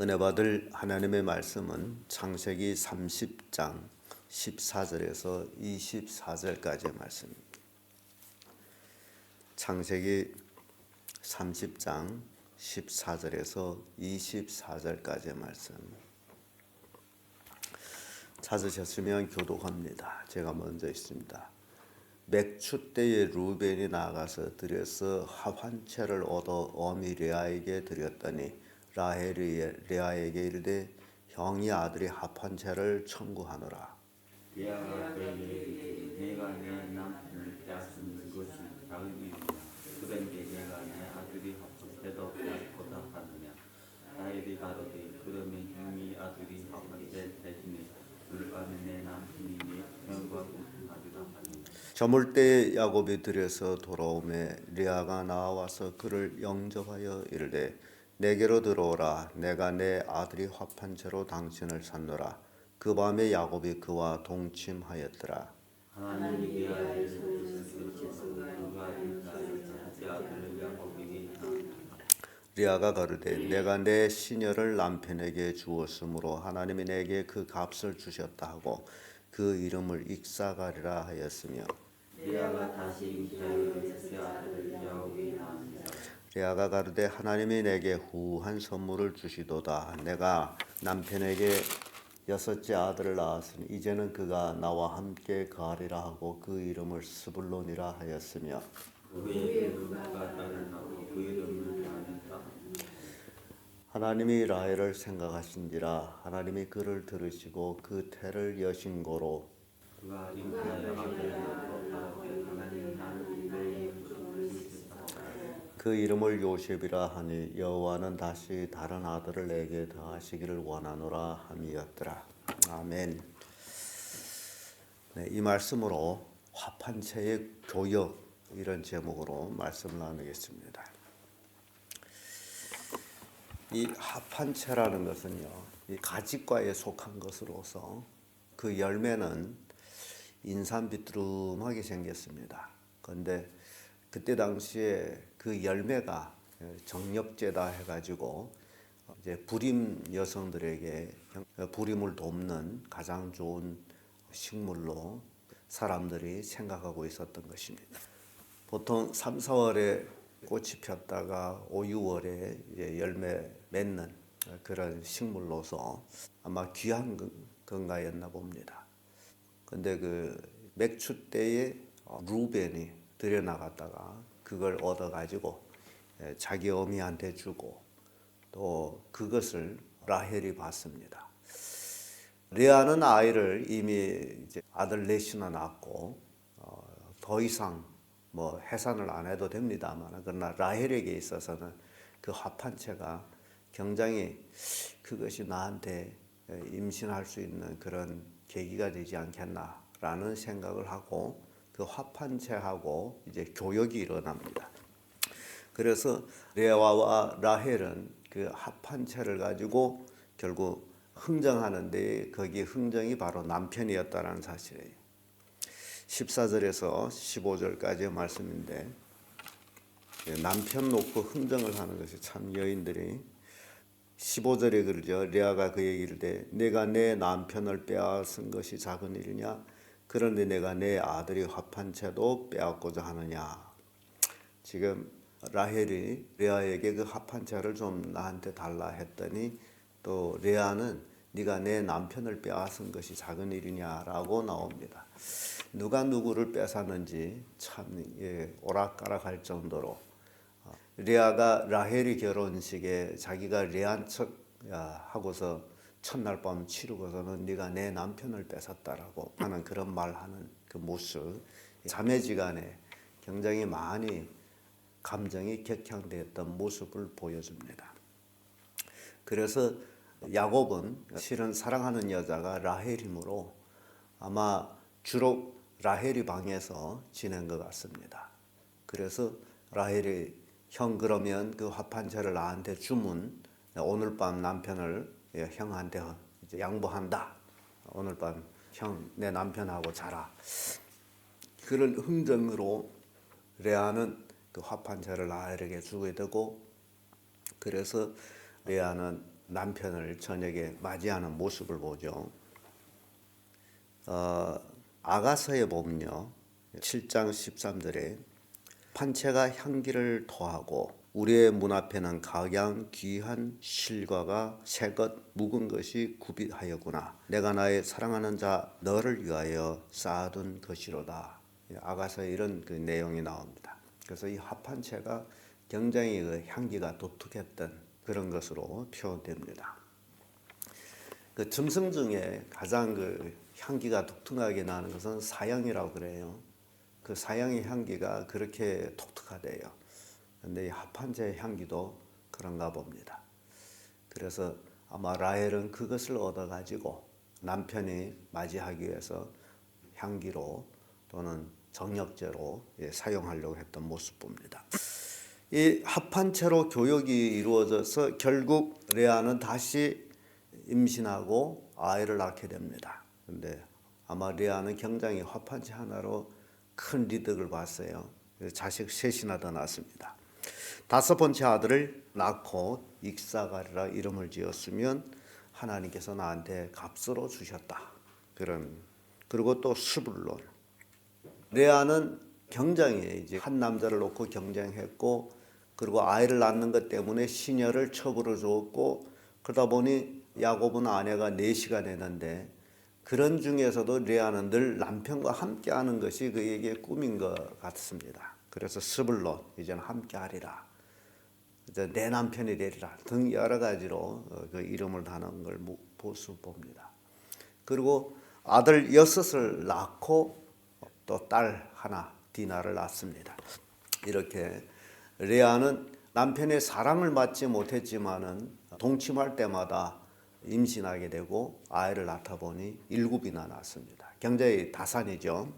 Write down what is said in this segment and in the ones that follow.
은혜 받을 하나님의 말씀은 창세기 30장 14절에서 24절까지의 말씀입니다. 창세기 30장 14절에서 24절까지의 말씀. 찾으셨으면 교독합니다. 제가 먼저 있습니다. 맥추 때에 루벤이 나가서 들여서 합한채를 얻어 어미 레아에게 드렸더니 라헬이 레아에게 이르되 형이 아들이 합한채를 청구하노라. 레아가 그에게 내가 내 남편을 빼앗은 것이 작은 일이냐 그런데 내가 내 아들이 합한채도 빼앗고자 하느냐. 라헬이 가로되 그러면 형이 아들이 합한채 대신에 불가는 내 남편이니 형과 공평하리라 하느냐. 저물 때 야곱이 들여서 돌아오매 레아가 나와서 그를 영접하여 이르되 내게로 들어오라. 내가 내 아들이 합한채로 당신을 샀노라. 그 밤에 야곱이 그와 동침하였더라. 하나님이 레아에게 주시옵소서. 그가 일어나서 제 아들을 야곱에게 향하니라. 레아가 가로되 내가 내 시녀를 남편에게 주었으므로 하나님이 내게 그 값을 주셨다 하고 그 이름을 익사가리라 하였으며 레아가 다시 잉태하여 제 아들을 야곱에게 낳으니라. 레아가 가로되 하나님이 내게 후한 선물을 주시도다. 내가 남편에게 여섯째 아들을 낳았으니 이제는 그가 나와 함께 거하리라 하고 그 이름을 스불론이라 하였으며 그의 그가 딸을 낳고 그 이름을 다니라. 하나님이 라헬을 생각하신지라 하나님이 그를 들으시고 그 태를 여신고로 그가 잉태하여 아들을 낳고 가로되 하나님 나를 내 이름으로 부르시사. 그 이름을 요셉이라 하니 여호와는 다시 다른 아들을 내게 더하시기를 원하노라 함이었더라. 아멘. 네, 이 말씀으로 합한채의 교역 이런 제목으로 말씀을 나누겠습니다. 이 합한채라는 것은요, 이 가지과에 속한 것으로서 그 열매는 인삼비두름하게 생겼습니다. 그런데 그때 당시에 그 열매가 정력제다 해가지고 이제 불임 여성들에게 불임을 돕는 가장 좋은 식물로 사람들이 생각하고 있었던 것입니다. 보통 3, 4월에 꽃이 폈다가 5, 6월에 이제 열매 맺는 그런 식물로서 아마 귀한 건가였나 봅니다. 근데 그 맥추 때에 루벤이 들여나갔다가 그걸 얻어가지고 자기 어미한테 주고 또 그것을 라헬이 받습니다. 레아는 아이를 이미 이제 아들 넷이나 낳고 더 이상 뭐 해산을 안 해도 됩니다만 그러나 라헬에게 있어서는 그 합한채가 굉장히 그것이 나한테 임신할 수 있는 그런 계기가 되지 않겠나라는 생각을 하고 그 합한채하고 이제 교역이 일어납니다. 그래서 레아와 라헬은 그 합한채를 가지고 결국 흥정하는데 거기 흥정이 바로 남편이었다는 사실이에요. 14절에서 15절까지의 말씀인데 남편 놓고 흥정을 하는 것이 참 여인들이 15절에 그러죠. 레아가 그 얘기를 해 내가 내 남편을 빼앗은 것이 작은 일이냐 그런데 내가 내 아들이 합한채도 빼앗고자 하느냐. 지금 라헬이 레아에게 그 합한채를 좀 나한테 달라 했더니 또 레아는 네가 내 남편을 빼앗은 것이 작은 일이냐라고 나옵니다. 누가 누구를 뺏었는지 참 오락가락할 정도로 레아가 라헬이 결혼식에 자기가 레안 척 하고서 첫날 밤 치르고서는 네가 내 남편을 뺏었다라고 하는 그런 말하는 그 모습, 자매지간에 굉장히 많이 감정이 격향되었던 모습을 보여줍니다. 그래서 야곱은 실은 사랑하는 여자가 라헬이므로 아마 주로 라헬이 방에서 지낸 것 같습니다. 그래서 라헬이 형 그러면 그 합한채를 나한테 주면 오늘 밤 남편을 형한테 이제 양보한다. 오늘 밤 형 내 남편하고 자라. 그런 흥정으로 레아는 그 합한채를 라헬에게 주게 되고 그래서 레아는 남편을 저녁에 맞이하는 모습을 보죠. 아가서에 보면요, 7장 13절에 판채가 향기를 토하고 우리의 문 앞에는 각양 귀한 실과가 새것 묵은 것이 구비하였구나. 내가 나의 사랑하는 자 너를 위하여 쌓아둔 것이로다. 아가서에 이런 그 내용이 나옵니다. 그래서 이 합판채가 굉장히 그 향기가 독특했던 그런 것으로 표현됩니다. 그 짐승 중에 가장 그 향기가 독특하게 나는 것은 사양이라고 그래요. 그 사양의 향기가 그렇게 독특하대요. 근데 이 합판제의 향기도 그런가 봅니다. 그래서 아마 라헬은 그것을 얻어가지고 남편이 맞이하기 위해서 향기로 또는 정력제로 사용하려고 했던 모습 봅니다. 이 합판체로 교육이 이루어져서 결국 레아는 다시 임신하고 아이를 낳게 됩니다. 근데 아마 레아는 굉장히 합판체 하나로 큰 이득을 봤어요. 자식 셋이나 더 낳았습니다. 다섯 번째 아들을 낳고 익사가리라 이름을 지었으면 하나님께서 나한테 값으로 주셨다. 그리고 또 스불론. 레아는 굉장히 이제 한 남자를 놓고 경쟁했고, 그리고 아이를 낳는 것 때문에 시녀를 처부러 주었고, 그러다 보니 야곱은 아내가 넷이가 되는데, 그런 중에서도 레아는 늘 남편과 함께하는 것이 그에게 꿈인 것 같습니다. 그래서 스불론, 이제는 함께하리라, 이제 내 남편이 되리라 등 여러 가지로 그 이름을 다는 걸 보수 봅니다. 그리고 아들 여섯을 낳고 또 딸 하나 디나를 낳습니다. 이렇게 레아는 남편의 사랑을 받지 못했지만은 동침할 때마다 임신하게 되고 아이를 낳다 보니 7이나 낳습니다. 굉장히 다산이죠.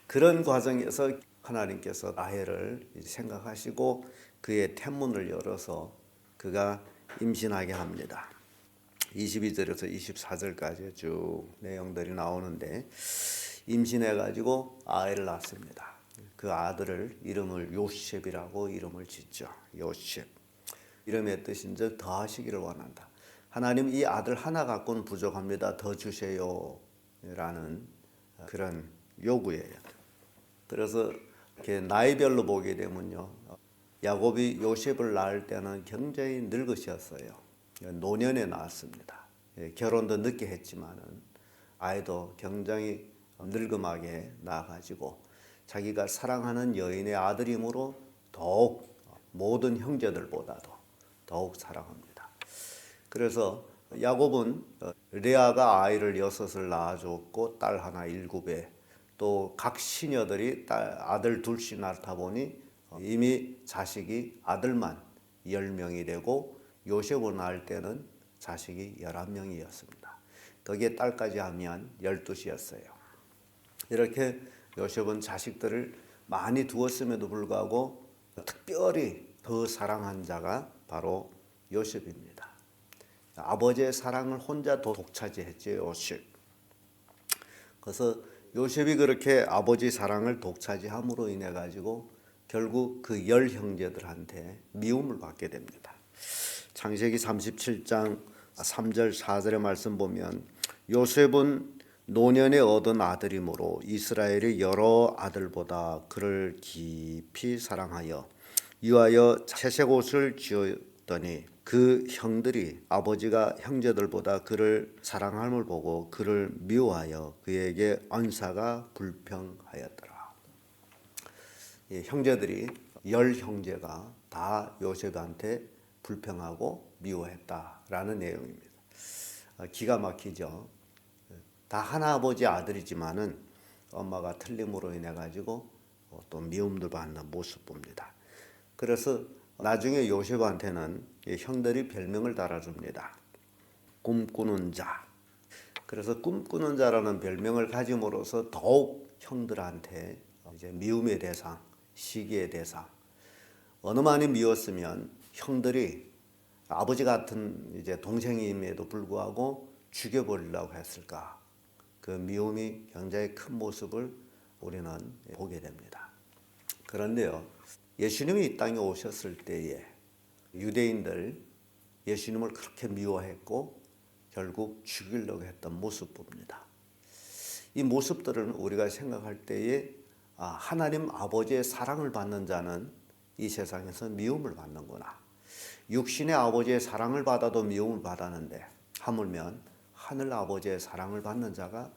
그런 과정에서 하나님께서 라헬을 생각하시고 그의 태문을 열어서 그가 임신하게 합니다. 22절에서 24절까지 쭉 내용들이 나오는데, 임신해가지고 아이를 낳습니다. 그 아들을 이름을 요셉이라고 이름을 짓죠. 요셉. 이름의 뜻인즉 더하시기를 원한다. 하나님, 이 아들 하나 갖고는 부족합니다. 더 주세요. 라는 그런 요구예요. 그래서 이렇게 나이별로 보게 되면요, 야곱이 요셉을 낳을 때는 굉장히 늙으셨어요. 노년에 낳았습니다. 결혼도 늦게 했지만은 아이도 굉장히 늙음하게 낳아가지고 자기가 사랑하는 여인의 아들이므로 더욱 모든 형제들보다도 더욱 사랑합니다. 그래서 야곱은 레아가 아이를 6을 낳아줬고 딸 하나 7에, 또 각 시녀들이 아들 둘씩 낳다 보니 이미 자식이 아들만 10명이 되고, 요셉을 낳을 때는 자식이 11명이었습니다. 거기에 딸까지 하면 12이었어요. 이렇게 요셉은 자식들을 많이 두었음에도 불구하고 특별히 더 사랑한 자가 바로 요셉입니다. 아버지의 사랑을 혼자 독차지했죠, 요셉. 그래서 요셉이 그렇게 아버지 사랑을 독차지함으로 인해 가지고 결국 그 10형제들한테 미움을 받게 됩니다. 창세기 37장 3절 4절의 말씀 보면, 요셉은 노년에 얻은 아들이므로 이스라엘의 여러 아들보다 그를 깊이 사랑하여 위하여 채색 옷을 지었더니, 그 형들이 아버지가 형제들보다 그를 사랑함을 보고 그를 미워하여 그에게 언사가 불평하였더라. 형제들이 10형제가 다 요셉한테 불평하고 미워했다라는 내용입니다. 기가 막히죠. 다 하나아버지 아들이지만은 엄마가 틀림으로 인해 가지고 또 미움도 받는 모습 봅니다. 그래서 나중에 요셉한테는 형들이 별명을 달아줍니다. 꿈꾸는 자. 그래서 꿈꾸는 자라는 별명을 가짐으로써 더욱 형들한테 이제 미움의 대상, 시기의 대상. 어느 많이 미웠으면 형들이 아버지 같은 이제 동생임에도 불구하고 죽여버리려고 했을까? 그 미움이 굉장히 큰 모습을 우리는 보게 됩니다. 그런데요, 예수님이 이 땅에 오셨을 때에 유대인들 예수님을 그렇게 미워했고 결국 죽이려고 했던 모습 봅니다. 이 모습들은 우리가 생각할 때에 하나님 아버지의 사랑을 받는 자는 이 세상에서 미움을 받는구나. 육신의 아버지의 사랑을 받아도 미움을 받았는데 하물며 하늘 아버지의 사랑을 받는 자가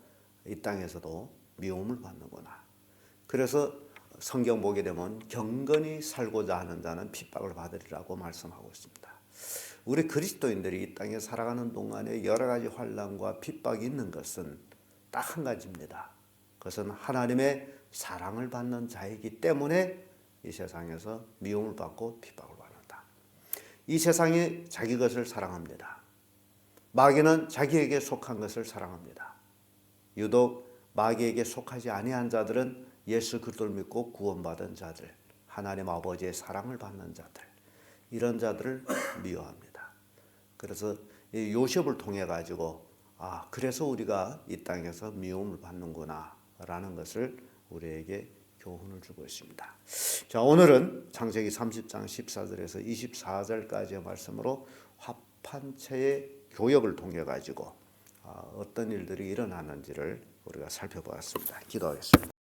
이 땅에서도 미움을 받는구나. 그래서 성경 보게 되면 경건히 살고자 하는 자는 핍박을 받으리라고 말씀하고 있습니다. 우리 그리스도인들이 이 땅에 살아가는 동안에 여러 가지 환난과 핍박이 있는 것은 딱 한 가지입니다. 그것은 하나님의 사랑을 받는 자이기 때문에 이 세상에서 미움을 받고 핍박을 받는다. 이 세상이 자기 것을 사랑합니다. 마귀는 자기에게 속한 것을 사랑합니다. 유독 마귀에게 속하지 아니한 자들은 예수 그리스도를 믿고 구원받은 자들, 하나님 아버지의 사랑을 받는 자들, 이런 자들을 미워합니다. 그래서 이 요셉을 통해 가지고 그래서 우리가 이 땅에서 미움을 받는구나 라는 것을 우리에게 교훈을 주고 있습니다. 자, 오늘은 창세기 30장 14절에서 24절까지의 말씀으로 화판체의 교역을 통해 가지고 어떤 일들이 일어나는지를 우리가 살펴보았습니다. 기도하겠습니다.